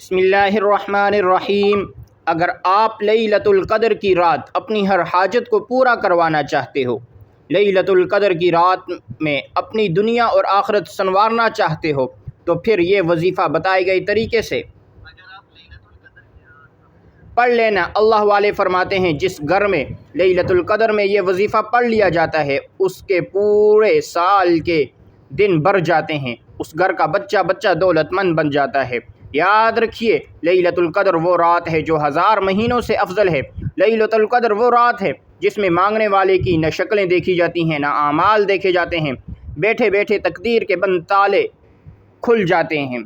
بسم اللہ الرحمن الرحیم۔ اگر آپ لیلۃ القدر کی رات اپنی ہر حاجت کو پورا کروانا چاہتے ہو، لیلۃ القدر کی رات میں اپنی دنیا اور آخرت سنوارنا چاہتے ہو، تو پھر یہ وظیفہ بتائے گئے طریقے سے پڑھ لینا۔ اللہ والے فرماتے ہیں جس گھر میں لیلۃ القدر میں یہ وظیفہ پڑھ لیا جاتا ہے، اس کے پورے سال کے دن بڑھ جاتے ہیں، اس گھر کا بچہ بچہ دولت مند بن جاتا ہے۔ یاد رکھیے، لیلۃ القدر وہ رات ہے جو 1000 مہینوں سے افضل ہے۔ لیلۃ القدر وہ رات ہے جس میں مانگنے والے کی نہ شکلیں دیکھی جاتی ہیں، نہ اعمال دیکھے جاتے ہیں، بیٹھے بیٹھے تقدیر کے بند تالے کھل جاتے ہیں،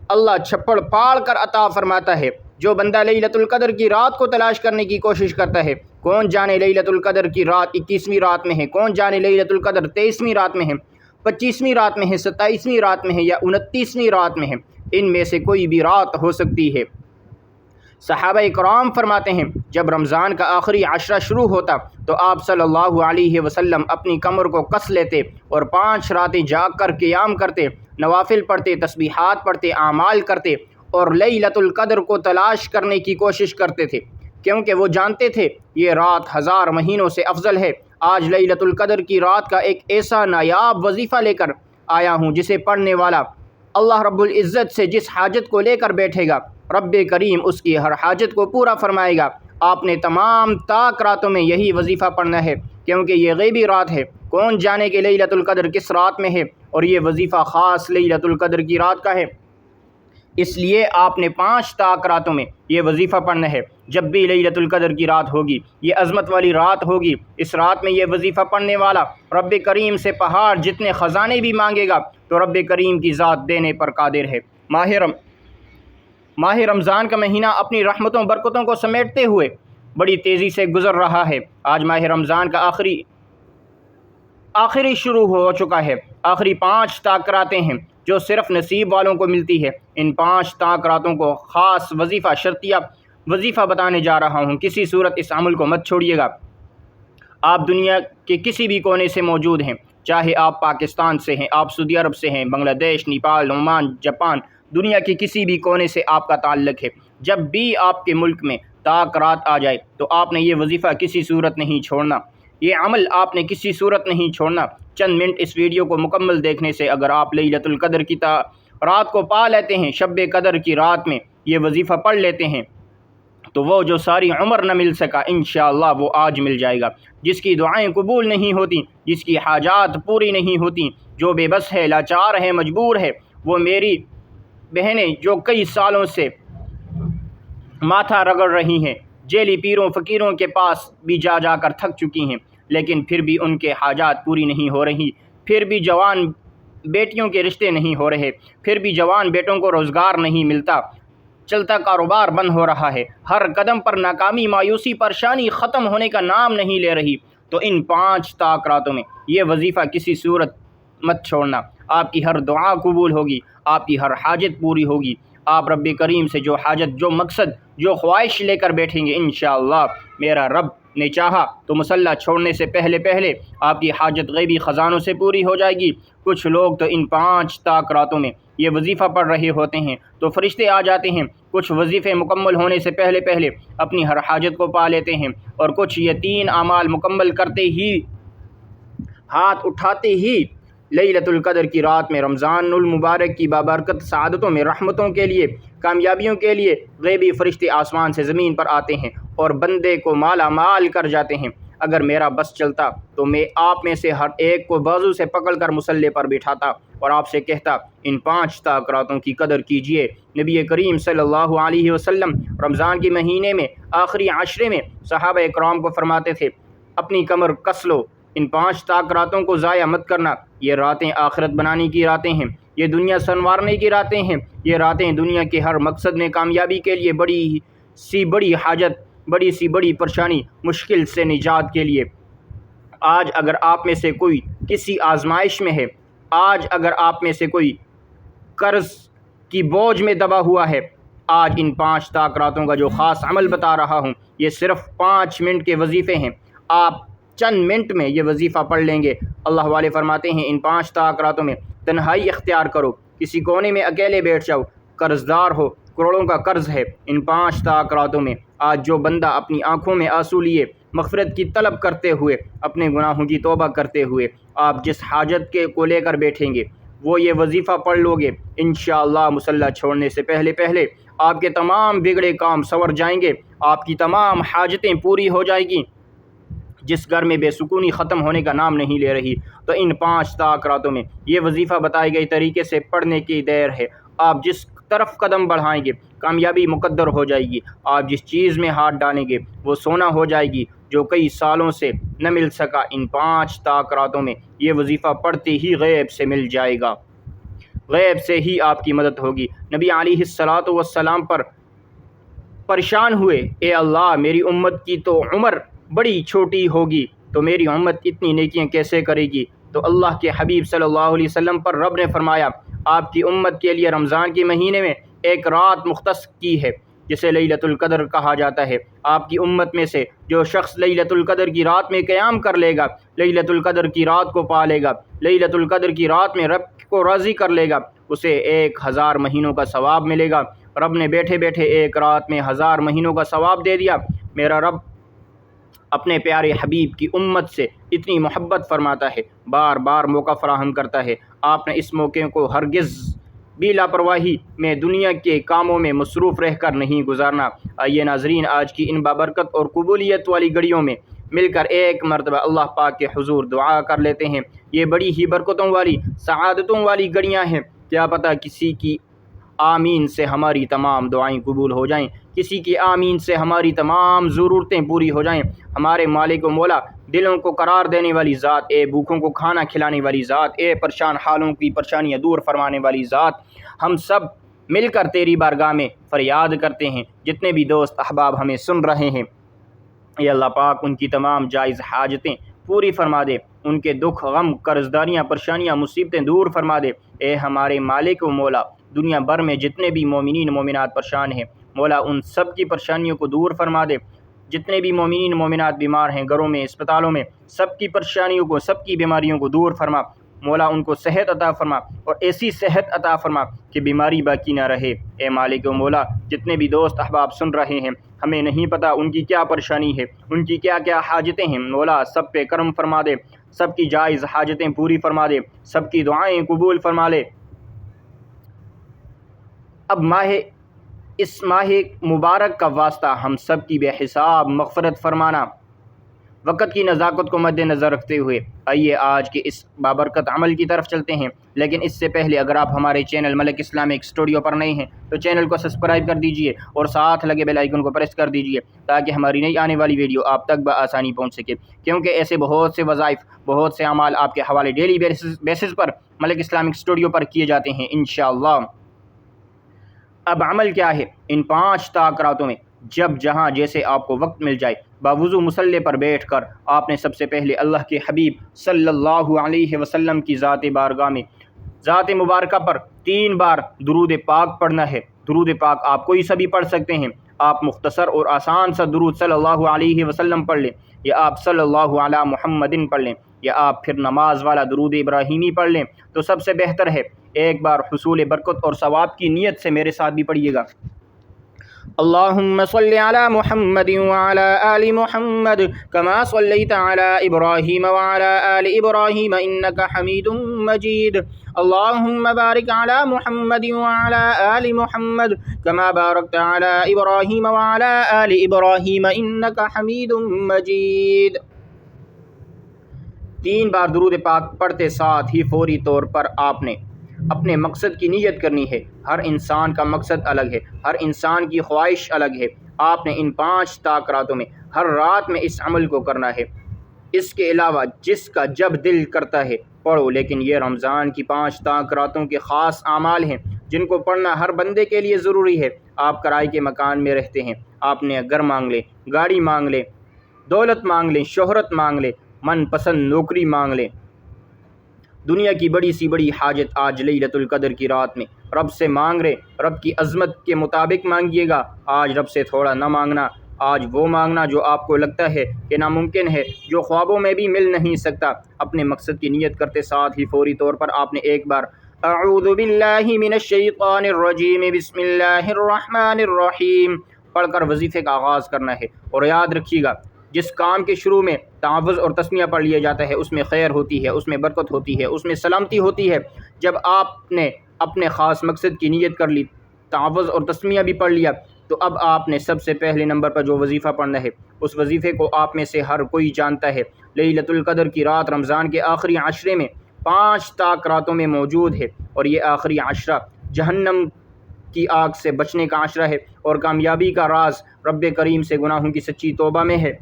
اللہ چھپڑ پاڑ کر عطا فرماتا ہے۔ جو بندہ لیلۃ القدر کی رات کو تلاش کرنے کی کوشش کرتا ہے، کون جانے لیلۃ القدر کی رات 21ویں رات میں ہے، کون جانے لیلۃ القدر 23ویں رات میں ہے، 25ویں رات میں ہے، 27ویں رات میں ہے یا 29ویں رات میں ہے، ان میں سے کوئی بھی رات ہو سکتی ہے۔ صحابہ کرام فرماتے ہیں جب رمضان کا آخری عشرہ شروع ہوتا تو آپ صلی اللہ علیہ وسلم اپنی کمر کو کس لیتے اور 5 راتیں جاگ کر قیام کرتے، نوافل پڑھتے، تسبیحات پڑھتے، اعمال کرتے اور لیلۃ القدر کو تلاش کرنے کی کوشش کرتے تھے، کیونکہ وہ جانتے تھے یہ رات 1000 مہینوں سے افضل ہے۔ آج لیلۃ القدر کی رات کا ایک ایسا نایاب وظیفہ لے کر آیا ہوں جسے پڑھنے والا اللہ رب العزت سے جس حاجت کو لے کر بیٹھے گا، رب کریم اس کی ہر حاجت کو پورا فرمائے گا۔ آپ نے تمام طاق راتوں میں یہی وظیفہ پڑھنا ہے، کیونکہ یہ غیبی رات ہے، کون جانے کہ لیلۃ القدر کس رات میں ہے، اور یہ وظیفہ خاص لیلۃ القدر کی رات کا ہے، اس لیے آپ نے 5 طاق راتوں میں یہ وظیفہ پڑھنا ہے۔ جب بھی لیلۃ القدر کی رات ہوگی، یہ عظمت والی رات ہوگی، اس رات میں یہ وظیفہ پڑھنے والا رب کریم سے پہاڑ جتنے خزانے بھی مانگے گا تو رب کریم کی ذات دینے پر قادر ہے۔ ماہ رمضان کا مہینہ اپنی رحمتوں برکتوں کو سمیٹتے ہوئے بڑی تیزی سے گزر رہا ہے۔ آج ماہ رمضان کا آخری شروع ہو چکا ہے۔ آخری 5 طاق راتیں ہیں جو صرف نصیب والوں کو ملتی ہے۔ ان 5 طاق راتوں کو خاص وظیفہ، شرطیہ وظیفہ بتانے جا رہا ہوں، کسی صورت اس عمل کو مت چھوڑیے گا۔ آپ دنیا کے کسی بھی کونے سے موجود ہیں، چاہے آپ پاکستان سے ہیں، آپ سعودی عرب سے ہیں، بنگلہ دیش، نیپال، عمان، جاپان، دنیا کے کسی بھی کونے سے آپ کا تعلق ہے، جب بھی آپ کے ملک میں طاق رات آ جائے تو آپ نے یہ وظیفہ کسی صورت نہیں چھوڑنا، یہ عمل آپ نے کسی صورت نہیں چھوڑنا۔ چند منٹ اس ویڈیو کو مکمل دیکھنے سے اگر آپ لیلۃ القدر کی رات کو پا لیتے ہیں، شب قدر کی رات میں یہ وظیفہ پڑھ لیتے ہیں، تو وہ جو ساری عمر نہ مل سکا انشاءاللہ وہ آج مل جائے گا۔ جس کی دعائیں قبول نہیں ہوتی، جس کی حاجات پوری نہیں ہوتی، جو بے بس ہے، لاچار ہے، مجبور ہے، وہ میری بہنیں جو کئی سالوں سے ماتھا رگڑ رہی ہیں، جیلی پیروں فقیروں کے پاس بھی جا جا کر تھک چکی ہیں، لیکن پھر بھی ان کے حاجات پوری نہیں ہو رہی، پھر بھی جوان بیٹیوں کے رشتے نہیں ہو رہے، پھر بھی جوان بیٹوں کو روزگار نہیں ملتا، چلتا کاروبار بند ہو رہا ہے، ہر قدم پر ناکامی، مایوسی، پریشانی ختم ہونے کا نام نہیں لے رہی، تو ان 5 طاق راتوں میں یہ وظیفہ کسی صورت مت چھوڑنا۔ آپ کی ہر دعا قبول ہوگی، آپ کی ہر حاجت پوری ہوگی۔ آپ رب کریم سے جو حاجت، جو مقصد، جو خواہش لے کر بیٹھیں گے، انشاءاللہ میرا رب نے چاہا تو مصلی چھوڑنے سے پہلے آپ کی حاجت غیبی خزانوں سے پوری ہو جائے گی۔ کچھ لوگ تو ان 5 طاق راتوں میں یہ وظیفہ پڑھ رہے ہوتے ہیں تو فرشتے آ جاتے ہیں، کچھ وظیفے مکمل ہونے سے پہلے اپنی ہر حاجت کو پا لیتے ہیں، اور کچھ یہ 3 اعمال مکمل کرتے ہی، ہاتھ اٹھاتے ہی لیلۃ القدر کی رات میں، رمضان المبارک کی بابرکت سعادتوں میں، رحمتوں کے لیے، کامیابیوں کے لیے غیبی فرشتے آسمان سے زمین پر آتے ہیں اور بندے کو مالا مال کر جاتے ہیں۔ اگر میرا بس چلتا تو میں آپ میں سے ہر ایک کو بازو سے پکڑ کر مصلی پر بٹھاتا اور آپ سے کہتا ان 5 طاق راتوں کی قدر کیجئے۔ نبی کریم صلی اللہ علیہ وسلم رمضان کے مہینے میں آخری عشرے میں صحابہ کرام کو فرماتے تھے اپنی کمر کس لو، ان 5 طاق راتوں کو ضائع مت کرنا۔ یہ راتیں آخرت بنانے کی راتیں ہیں، یہ دنیا سنوارنے کی راتیں ہیں، یہ راتیں دنیا کے ہر مقصد میں کامیابی کے لیے، بڑی سی بڑی حاجت، بڑی سی بڑی پریشانی، مشکل سے نجات کے لیے۔ آج اگر آپ میں سے کوئی کسی آزمائش میں ہے، آج اگر آپ میں سے کوئی قرض کی بوجھ میں دبا ہوا ہے، آج ان 5 طاق راتوں کا جو خاص عمل بتا رہا ہوں، یہ صرف 5 منٹ کے وظیفے ہیں، آپ چند منٹ میں یہ وظیفہ پڑھ لیں گے۔ اللہ والے فرماتے ہیں ان 5 طاق راتوں میں تنہائی اختیار کرو، کسی کونے میں اکیلے بیٹھ جاؤ، قرض دار ہو، کروڑوں کا قرض ہے۔ ان 5 طاق راتوں میں آج جو بندہ اپنی آنکھوں میں آنسو لیے مغفرت کی طلب کرتے ہوئے، اپنے گناہوں کی توبہ کرتے ہوئے آپ جس حاجت کو لے کر بیٹھیں گے وہ یہ وظیفہ پڑھ لو گے، انشاءاللہ مصلی چھوڑنے سے پہلے پہلے آپ کے تمام بگڑے کام سنور جائیں گے، آپ کی تمام حاجتیں پوری ہو جائیں گی۔ جس گھر میں بے سکونی ختم ہونے کا نام نہیں لے رہی، تو ان 5 طاق راتوں میں یہ وظیفہ بتائے گئے طریقے سے پڑھنے کی دیر ہے۔ آپ جس طرف قدم بڑھائیں گے کامیابی مقدر ہو جائے گی۔ آپ جس چیز میں ہاتھ ڈالیں گے وہ سونا ہو جائے گی جو کئی سالوں سے نہ مل سکا۔ ان 5 طاق راتوں میں یہ وظیفہ پڑھتے ہی غیب سے مل جائے گا، غیب سے ہی آپ کی مدد ہوگی۔ نبی علیہ الصلاۃ والسلام پر پریشان ہوئے، اے اللہ میری امت کی تو عمر بڑی چھوٹی ہوگی، تو میری امت اتنی نیکیاں کیسے کرے گی؟ تو اللہ کے حبیب صلی اللہ علیہ وسلم پر رب نے فرمایا، آپ کی امت کے لیے رمضان کے مہینے میں ایک رات مختص کی ہے جسے لیلۃ القدر کہا جاتا ہے۔ آپ کی امت میں سے جو شخص لیلۃ القدر کی رات میں قیام کر لے گا، لیلۃ القدر کی رات کو پا لے گا، لیلۃ القدر کی رات میں رب کو راضی کر لے گا، اسے 1000 مہینوں کا ثواب ملے گا۔ رب نے بیٹھے بیٹھے ایک رات میں 1000 مہینوں کا ثواب دے دیا۔ میرا رب اپنے پیارے حبیب کی امت سے اتنی محبت فرماتا ہے، بار بار موقع فراہم کرتا ہے۔ آپ نے اس موقع کو ہرگز بھی لاپرواہی میں دنیا کے کاموں میں مصروف رہ کر نہیں گزارنا۔ آئیے ناظرین، آج کی ان بابرکت اور قبولیت والی گھڑیوں میں مل کر ایک مرتبہ اللہ پاک کے حضور دعا کر لیتے ہیں۔ یہ بڑی ہی برکتوں والی، سعادتوں والی گھڑیاں ہیں، کیا پتہ کسی کی آمین سے ہماری تمام دعائیں قبول ہو جائیں، کسی کی آمین سے ہماری تمام ضرورتیں پوری ہو جائیں۔ ہمارے مالک و مولا، دلوں کو قرار دینے والی ذات، اے بھوکوں کو کھانا کھلانے والی ذات، اے پریشان حالوں کی پریشانیاں دور فرمانے والی ذات، ہم سب مل کر تیری بارگاہ میں فریاد کرتے ہیں۔ جتنے بھی دوست احباب ہمیں سن رہے ہیں، اے اللہ پاک ان کی تمام جائز حاجتیں پوری فرما دے، ان کے دکھ غم قرضداریاں پریشانیاں مصیبتیں دور فرما دے۔ اے ہمارے مالک و مولا، دنیا بھر میں جتنے بھی مومنین مومنات پریشان ہیں، مولا ان سب کی پریشانیوں کو دور فرما دے۔ جتنے بھی مومنین مومنات بیمار ہیں، گھروں میں، اسپتالوں میں، سب کی پریشانیوں کو، سب کی بیماریوں کو دور فرما۔ مولا ان کو صحت عطا فرما، اور ایسی صحت عطا فرما کہ بیماری باقی نہ رہے۔ اے مالک و مولا، جتنے بھی دوست احباب سن رہے ہیں، ہمیں نہیں پتہ ان کی کیا پریشانی ہے، ان کی کیا کیا حاجتیں ہیں، مولا سب پہ کرم فرما دے، سب کی جائز حاجتیں پوری فرما دے، سب کی دعائیں قبول فرما لے۔ اب اس ماہ مبارک کا واسطہ ہم سب کی بے حساب مغفرت فرمانا۔ وقت کی نزاکت کو مد نظر رکھتے ہوئے آئیے آج کے اس بابرکت عمل کی طرف چلتے ہیں، لیکن اس سے پہلے اگر آپ ہمارے چینل ملک اسلامک اسٹوڈیو پر نئے ہیں تو چینل کو سبسکرائب کر دیجئے اور ساتھ لگے بیل آئیکن کو پریس کر دیجئے تاکہ ہماری نئی آنے والی ویڈیو آپ تک بآسانی پہنچ سکے، کیونکہ ایسے بہت سے وظائف، بہت سے اعمال آپ کے حوالے ڈیلی بیسس پر ملک اسلامک اسٹوڈیو پر کیے جاتے ہیں انشاءاللہ۔ اب عمل کیا ہے؟ ان 5 طاق راتوں میں جب جہاں جیسے آپ کو وقت مل جائے، باوضو مصلی پر بیٹھ کر آپ نے سب سے پہلے اللہ کے حبیب صلی اللہ علیہ وسلم کی ذات بارگاہ میں، ذات مبارکہ پر 3 بار درود پاک پڑھنا ہے۔ درود پاک آپ کوئی سا بھی پڑھ سکتے ہیں، آپ مختصر اور آسان سا درود صلی اللہ علیہ وسلم پڑھ لیں، یا آپ صلی اللہ علی محمد پڑھ لیں، یا آپ پھر نماز والا درود ابراہیمی پڑھ لیں تو سب سے بہتر ہے۔ ایک بار حصول برکت اور ثواب کی نیت سے میرے ساتھ بھی پڑھیے گا۔ اللہم صلی علی محمد وعلی آل محمد کما صلیت علی ابراہیم وعلی آل ابراہیم انک حمید مجید۔ اللہم بارک علی محمد وعلی آل محمد کما بارکت علی ابراہیم وعلی آل ابراہیم انک حمید مجید۔ 3 بار درود پاک پڑھتے ساتھ ہی فوری طور پر آپ نے اپنے مقصد کی نیت کرنی ہے۔ ہر انسان کا مقصد الگ ہے، ہر انسان کی خواہش الگ ہے۔ آپ نے ان 5 طاق راتوں میں ہر رات میں اس عمل کو کرنا ہے۔ اس کے علاوہ جس کا جب دل کرتا ہے پڑھو، لیکن یہ رمضان کی 5 طاق راتوں کے خاص اعمال ہیں جن کو پڑھنا ہر بندے کے لیے ضروری ہے۔ آپ کرائے کے مکان میں رہتے ہیں، آپ نے گھر مانگ لیں، گاڑی مانگ لیں، دولت مانگ لیں، شہرت مانگ لیں، من پسند نوکری مانگ لیں، دنیا کی بڑی سی بڑی حاجت آج لیلۃ القدر کی رات میں رب سے مانگ رہے، رب کی عظمت کے مطابق مانگیے گا۔ آج رب سے تھوڑا نہ مانگنا، آج وہ مانگنا جو آپ کو لگتا ہے کہ ناممکن ہے، جو خوابوں میں بھی مل نہیں سکتا۔ اپنے مقصد کی نیت کرتے ساتھ ہی فوری طور پر آپ نے ایک بار اعوذ باللہ من الشیطان الرجیم بسم اللہ الرحمن الرحیم پڑھ کر وظیفے کا آغاز کرنا ہے۔ اور یاد رکھیے گا، جس کام کے شروع میں تعوذ اور تسمیہ پڑھ لیا جاتا ہے اس میں خیر ہوتی ہے، اس میں برکت ہوتی ہے، اس میں سلامتی ہوتی ہے۔ جب آپ نے اپنے خاص مقصد کی نیت کر لی، تعوذ اور تسمیہ بھی پڑھ لیا، تو اب آپ نے سب سے پہلے نمبر پر جو وظیفہ پڑھنا ہے، اس وظیفے کو آپ میں سے ہر کوئی جانتا ہے۔ لیلۃ القدر کی رات رمضان کے آخری عشرے میں 5 طاق راتوں میں موجود ہے، اور یہ آخری عشرہ جہنم کی آگ سے بچنے کا عشرہ ہے، اور کامیابی کا راز رب کریم سے گناہوں کی سچی توبہ میں ہے۔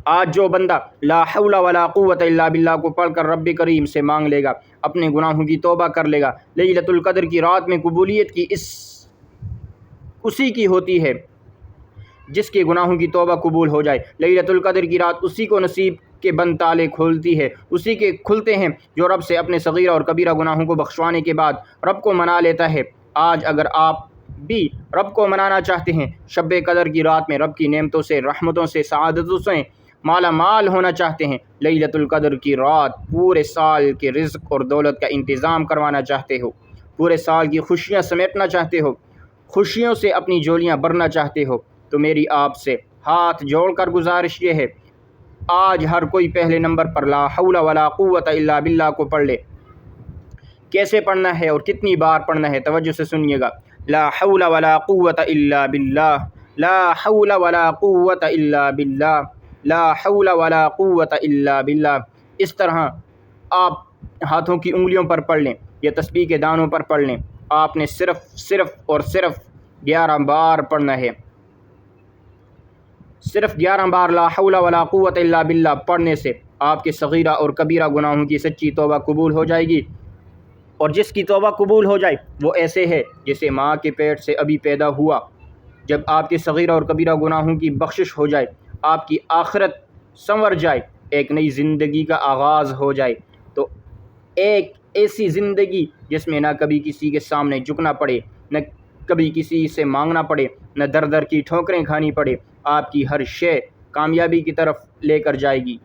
آج جو بندہ لا حول ولا قوت الا باللہ کو پڑھ کر رب کریم سے مانگ لے گا، اپنے گناہوں کی توبہ کر لے گا، لیلۃ القدر کی رات میں قبولیت کی اسی کی ہوتی ہے جس کے گناہوں کی توبہ قبول ہو جائے۔ لیلۃ القدر کی رات اسی کو نصیب کے بند تالے کھولتی ہے، اسی کے کھلتے ہیں جو رب سے اپنے صغیرہ اور کبیرہ گناہوں کو بخشوانے کے بعد رب کو منا لیتا ہے۔ آج اگر آپ بھی رب کو منانا چاہتے ہیں، شب قدر کی رات میں رب کی نعمتوں سے، رحمتوں سے، سعادتوں سے مالا مال ہونا چاہتے ہیں، لیلۃ القدر کی رات پورے سال کے رزق اور دولت کا انتظام کروانا چاہتے ہو، پورے سال کی خوشیاں سمیٹنا چاہتے ہو، خوشیوں سے اپنی جولیاں بھرنا چاہتے ہو، تو میری آپ سے ہاتھ جوڑ کر گزارش یہ ہے، آج ہر کوئی پہلے نمبر پر لا حول ولا قوت الا باللہ کو پڑھ لے۔ کیسے پڑھنا ہے اور کتنی بار پڑھنا ہے، توجہ سے سنیے گا۔ لا حول ولا قوت الا باللہ، لا حول ولا قوت الا باللہ، لا حول ولا قوت الا باللہ۔ اس طرح آپ ہاتھوں کی انگلیوں پر پڑھ لیں یا تسبیح کے دانوں پر پڑھ لیں۔ آپ نے صرف اور صرف 11 بار پڑھنا ہے۔ صرف 11 بار لا حول ولا قوت الا باللہ پڑھنے سے آپ کے صغیرہ اور کبیرہ گناہوں کی سچی توبہ قبول ہو جائے گی، اور جس کی توبہ قبول ہو جائے وہ ایسے ہے جسے ماں کے پیٹ سے ابھی پیدا ہوا۔ جب آپ کے صغیرہ اور کبیرہ گناہوں کی بخشش ہو جائے، آپ کی آخرت سنور جائے، ایک نئی زندگی کا آغاز ہو جائے، تو ایک ایسی زندگی جس میں نہ کبھی کسی کے سامنے جھکنا پڑے، نہ کبھی کسی سے مانگنا پڑے، نہ در در کی ٹھوکریں کھانی پڑے، آپ کی ہر شے کامیابی کی طرف لے کر جائے گی۔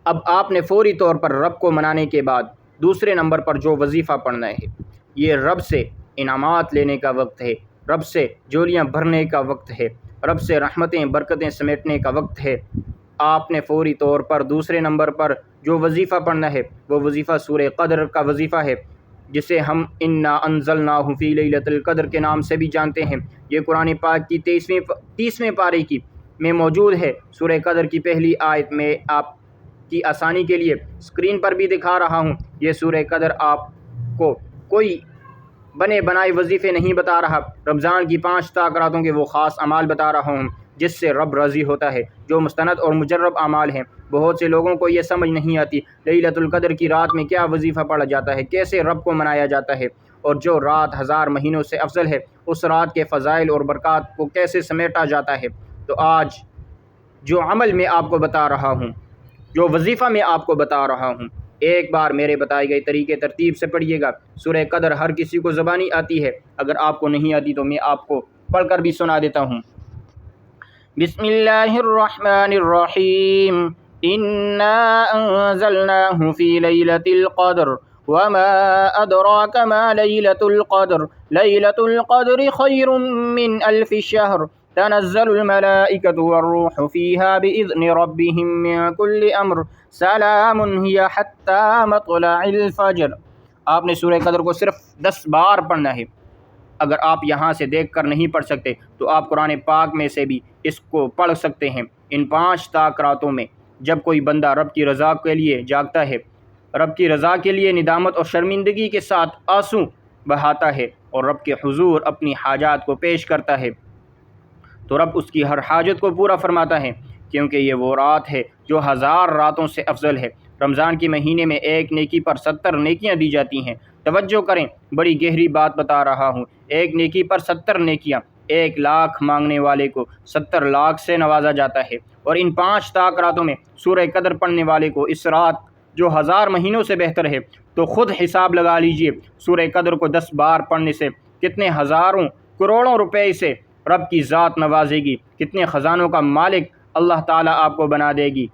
اب آپ نے فوری طور پر رب کو منانے کے بعد دوسرے نمبر پر جو وظیفہ پڑھنا ہے، یہ رب سے انعامات لینے کا وقت ہے، رب سے جولیاں بھرنے کا وقت ہے، رب سے رحمتیں برکتیں سمیٹنے کا وقت ہے۔ آپ نے فوری طور پر دوسرے نمبر پر جو وظیفہ پڑھنا ہے وہ وظیفہ سورہ قدر کا وظیفہ ہے، جسے ہم انا انزلناہ فی لیلۃ القدر کے نام سے بھی جانتے ہیں۔ یہ قرآن پاک کی 30ویں پارے کی میں موجود ہے۔ سورہ قدر کی پہلی آیت میں آپ کی آسانی کے لیے اسکرین پر بھی دکھا رہا ہوں۔ یہ سورہ قدر آپ کو کوئی بنے بنائے وظیفے نہیں بتا رہا، رمضان کی 5 طاق راتوں کے وہ خاص اعمال بتا رہا ہوں جس سے رب راضی ہوتا ہے، جو مستند اور مجرب اعمال ہیں۔ بہت سے لوگوں کو یہ سمجھ نہیں آتی لیلۃ القدر کی رات میں کیا وظیفہ پڑھا جاتا ہے، کیسے رب کو منایا جاتا ہے، اور جو رات 1000 مہینوں سے افضل ہے اس رات کے فضائل اور برکات کو کیسے سمیٹا جاتا ہے۔ تو آج جو عمل میں آپ کو بتا رہا ہوں، جو وظیفہ میں آپ کو بتا رہا ہوں، ایک بار میرے بتائے گئے طریقے ترتیب سے پڑھیے گا۔ سورہ قدر ہر کسی کو زبانی آتی ہے، اگر آپ کو نہیں آتی تو میں آپ کو پڑھ کر بھی سنا دیتا ہوں۔ بسم اللہ الرحمن الرحیم، انا انزلناہ فی لیلۃ القدر وما ادراک ما لیلۃ القدر، لیلۃ القدر خیر من الف شہر، تنزل الملائکۃ والروح فیہا بإذن ربہم من کل امر، سلام ہی حتی مطلع الفجر۔ آپ نے سورہ قدر کو صرف 10 بار پڑھنا ہے۔ اگر آپ یہاں سے دیکھ کر نہیں پڑھ سکتے تو آپ قرآن پاک میں سے بھی اس کو پڑھ سکتے ہیں۔ ان 5 طاق راتوں میں جب کوئی بندہ رب کی رضا کے لیے جاگتا ہے، رب کی رضا کے لیے ندامت اور شرمندگی کے ساتھ آنسو بہاتا ہے اور رب کے حضور اپنی حاجات کو پیش کرتا ہے، تو رب اس کی ہر حاجت کو پورا فرماتا ہے، کیونکہ یہ وہ رات ہے جو 1000 راتوں سے افضل ہے۔ رمضان کے مہینے میں ایک نیکی پر 70 نیکیاں دی جاتی ہیں۔ توجہ کریں، بڑی گہری بات بتا رہا ہوں۔ ایک نیکی پر 70 نیکیاں، 1 لاکھ مانگنے والے کو 70 لاکھ سے نوازا جاتا ہے۔ اور ان 5 طاق راتوں میں سورہ قدر پڑھنے والے کو اس رات جو 1000 مہینوں سے بہتر ہے، تو خود حساب لگا لیجئے سورہ قدر کو 10 بار پڑھنے سے کتنے ہزاروں کروڑوں روپے سے رب کی ذات نوازے گی، کتنے خزانوں کا مالک اللہ تعالیٰ آپ کو بنا دے گی۔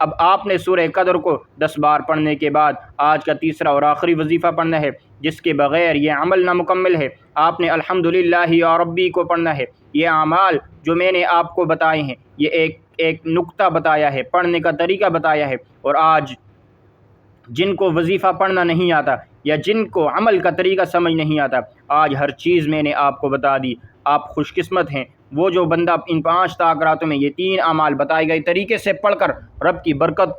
اب آپ نے سورہ قدر کو 10 بار پڑھنے کے بعد آج کا تیسرا اور آخری وظیفہ پڑھنا ہے، جس کے بغیر یہ عمل نامکمل ہے۔ آپ نے الحمدللہ یا ربی کو پڑھنا ہے۔ یہ اعمال جو میں نے آپ کو بتائے ہیں، یہ ایک نقطہ بتایا ہے، پڑھنے کا طریقہ بتایا ہے، اور آج جن کو وظیفہ پڑھنا نہیں آتا یا جن کو عمل کا طریقہ سمجھ نہیں آتا، آج ہر چیز میں نے آپ کو بتا دی۔ آپ خوش قسمت ہیں وہ جو بندہ ان 5 تاکراتوں میں یہ 3 اعمال بتائے گئے طریقے سے پڑھ کر رب کی برکت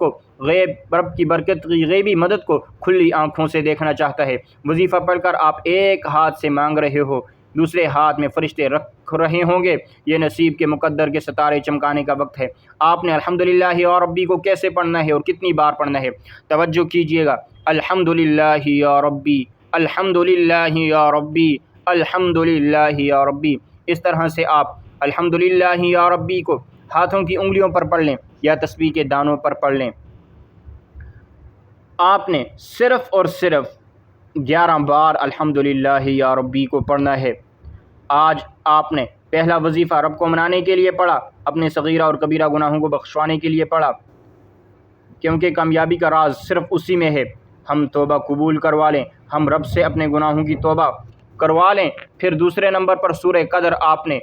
کی غیبی مدد کو کھلی آنکھوں سے دیکھنا چاہتا ہے۔ وظیفہ پڑھ کر آپ ایک ہاتھ سے مانگ رہے ہو، دوسرے ہاتھ میں فرشتے رکھ رہے ہوں گے۔ یہ نصیب کے مقدر کے ستارے چمکانے کا وقت ہے۔ آپ نے الحمدللہ یا ربی کو کیسے پڑھنا ہے اور کتنی بار پڑھنا ہے؟ توجہ کیجئے گا۔ الحمدللہ یا ربی، الحمدللہ یا ربی، الحمدللہ یا ربی۔ اس طرح سے آپ الحمدللہ یا ربی کو ہاتھوں کی انگلیوں پر پڑھ لیں یا تسبیح کے دانوں پر پڑھ لیں۔ آپ نے صرف اور صرف 11 بار الحمدللہ یا ربی کو پڑھنا ہے۔ آج آپ نے پہلا وظیفہ رب کو منانے کے لیے پڑھا، اپنے صغیرہ اور کبیرہ گناہوں کو بخشوانے کے لیے پڑھا، کیونکہ کامیابی کا راز صرف اسی میں ہے۔ ہم توبہ قبول کروا لیں، ہم رب سے اپنے گناہوں کی توبہ کروا لیں۔ پھر دوسرے نمبر پر سورہ قدر آپ نے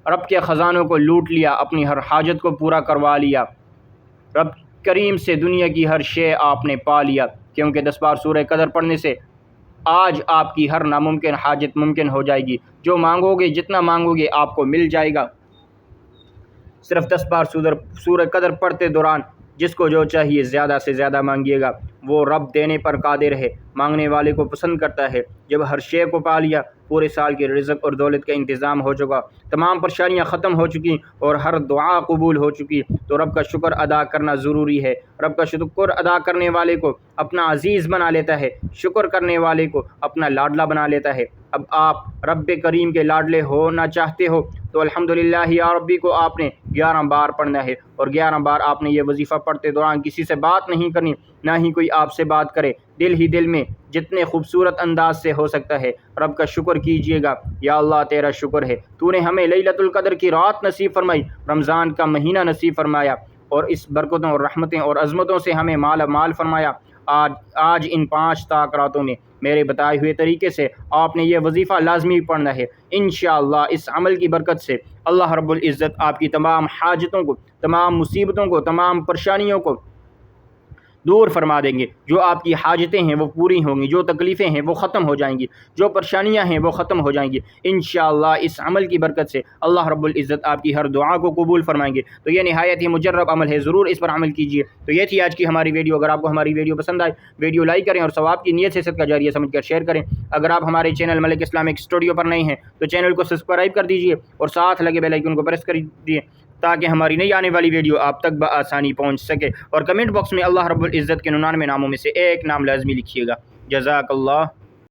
رب کے خزانوں کو لوٹ لیا، اپنی ہر حاجت کو پورا کروا لیا، رب کریم سے دنیا کی ہر شے آپ نے پا لیا، کیونکہ 10 بار سورہ قدر پڑھنے سے آج آپ کی ہر ناممکن حاجت ممکن ہو جائے گی۔ جو مانگو گے، جتنا مانگو گے آپ کو مل جائے گا۔ صرف 10 بار سورہ قدر پڑھتے دوران جس کو جو چاہیے زیادہ سے زیادہ مانگیے گا، وہ رب دینے پر قادر ہے، مانگنے والے کو پسند کرتا ہے۔ جب ہر شے کو پا لیا، پورے سال کے رزق اور دولت کا انتظام ہو چکا، تمام پریشانیاں ختم ہو چکی اور ہر دعا قبول ہو چکی، تو رب کا شکر ادا کرنا ضروری ہے۔ رب کا شکر ادا کرنے والے کو اپنا عزیز بنا لیتا ہے، شکر کرنے والے کو اپنا لاڈلا بنا لیتا ہے۔ اب آپ رب کریم کے لاڈلے ہونا چاہتے ہو تو الحمدللہ یا ربی کو آپ نے 11 بار پڑھنا ہے، اور 11 بار آپ نے یہ وظیفہ پڑھتے دوران کسی سے بات نہیں کرنی، نہ ہی کوئی آپ سے بات کرے۔ دل ہی دل میں جتنے خوبصورت انداز سے ہو سکتا ہے رب کا شکر کیجئے گا۔ یا اللہ تیرا شکر ہے، تو نے ہمیں لیلۃ القدر کی رات نصیب فرمائی، رمضان کا مہینہ نصیب فرمایا، اور اس برکتوں اور رحمتیں اور عظمتوں سے ہمیں مالا مال فرمایا۔ آج ان 5 تاکراتوں میں میرے بتائے ہوئے طریقے سے آپ نے یہ وظیفہ لازمی پڑھنا ہے۔ انشاءاللہ اس عمل کی برکت سے اللہ رب العزت آپ کی تمام حاجتوں کو، تمام مصیبتوں کو، تمام پریشانیوں کو دور فرما دیں گے۔ جو آپ کی حاجتیں ہیں وہ پوری ہوں گی، جو تکلیفیں ہیں وہ ختم ہو جائیں گی، جو پریشانیاں ہیں وہ ختم ہو جائیں گی انشاءاللہ۔ اس عمل کی برکت سے اللہ رب العزت آپ کی ہر دعا کو قبول فرمائیں گے۔ تو یہ نہایت ہی مجرب عمل ہے، ضرور اس پر عمل کیجیے۔ تو یہ تھی آج کی ہماری ویڈیو۔ اگر آپ کو ہماری ویڈیو پسند آئے، ویڈیو لائک کریں اور ثواب کی نیت سے صدقہ جاریہ سمجھ کر شیئر کریں۔ اگر آپ ہمارے چینل ملک اسلامک اسٹوڈیو پر نئے ہیں تو چینل کو سبسکرائب کر دیجیے اور ساتھ لگے بیل آئیکن کو پریس کر دیجیے، تاکہ ہماری نئی آنے والی ویڈیو آپ تک بآسانی پہنچ سکے۔ اور کمنٹ باکس میں اللہ رب العزت کے 99 ناموں میں سے ایک نام لازمی لکھیے گا۔ جزاک اللہ۔